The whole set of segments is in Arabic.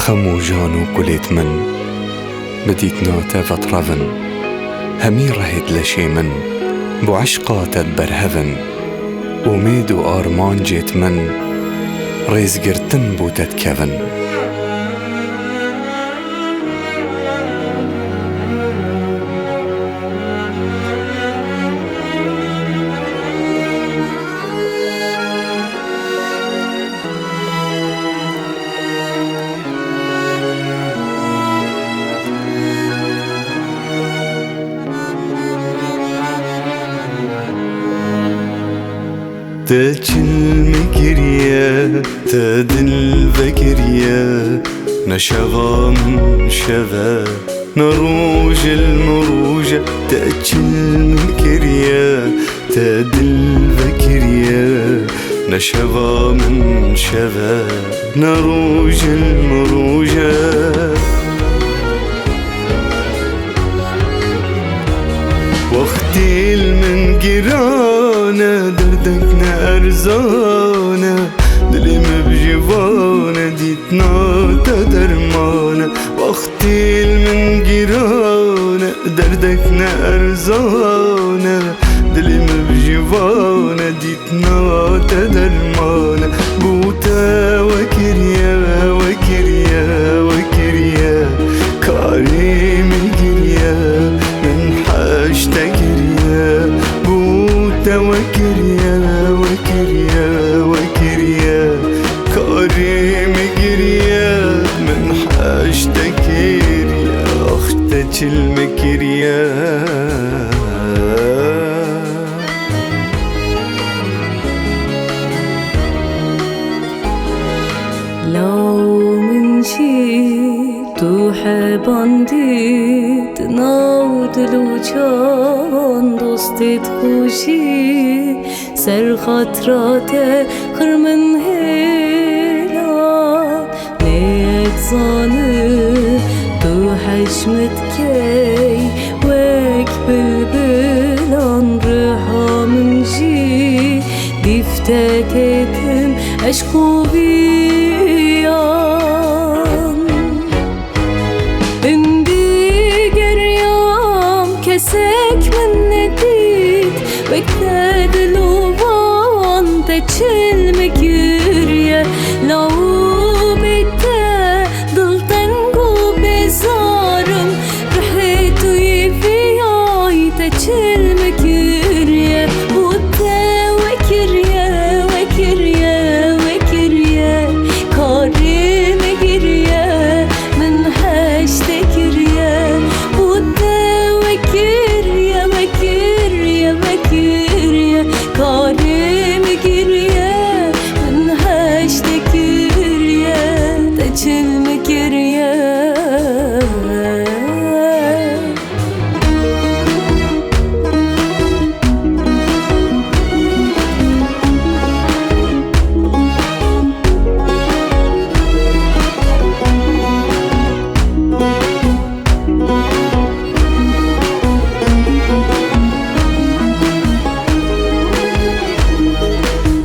خمو جانو كليت من بديت نوتا فترفن همي رهد لشيمن بو عشقات برهفن وميدو آرمان جيت من ريز قرتن بو تتكفن تجل مكريا تدل فكريا نشغى من شذا نروج المروجة تجل مكريا تدل فكريا نشغى من شذا نروج المروجة واختيل من قرانا دردكنا أرزانا دلم بجفانا ديتنا تدرمانا واختيل من قرانا دردكنا أرزانا دلم بجفانا ديتنا تدرمانا بوتا وكريا وكريا وكريا كريم القريا من حاجتك ريا بوتا وكريا وكريا وكريا كريم قريا من حاجتك ريا اختك المكريا لو من شي تحب ديت ناود لو كان دوستي تخوشي سر خاطراته خر من هيلا نيت زانه تو حشمت كي وك بالبلان رها من جي دفتكتم عشقو بيان اندي قريام كسك من نديد وكتاد الوان تجل مكيريا لو بيتا ضلتنقو بزارم رحيتو يفياي تجل مكيريا بوتا وكريا وكريا وكريا كاري مكريا من حاجتك ريا بوتا وكريا وكريا وكريا كاري مكريا من حاجتك ريا تجل مكريا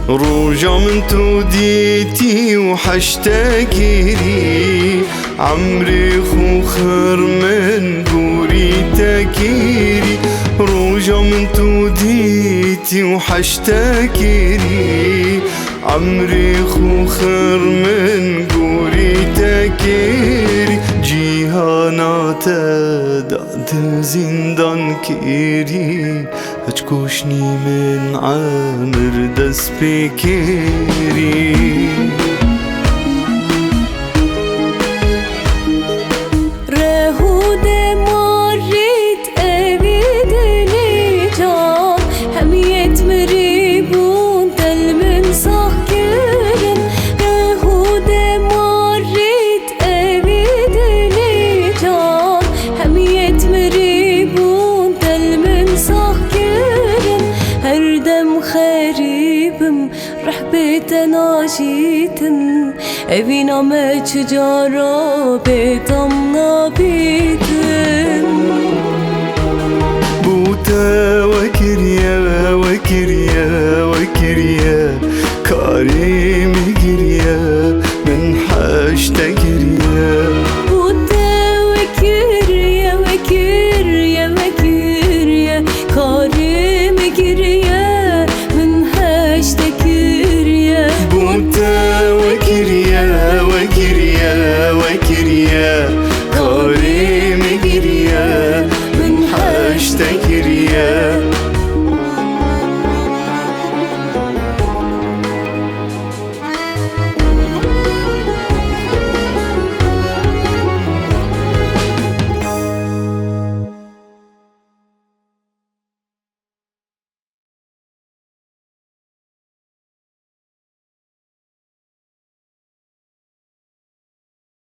روجة من توديتي وحشتكيري عمري خوخر من قوري تكيري روجة من توديتي وحشتكيري عمري خوخر من قوري تكيري جيهانات دعد زندان كيري هتكوشني من عامر دس بكيري رهود مريت أبيد لجان هميت مريبون تل من صخكرن رهود مريت أبيد لجان هميت مريبون تل من صخكرن هردم خريبم رحبت ناجيتن evina me çcara betamna bitin بوتا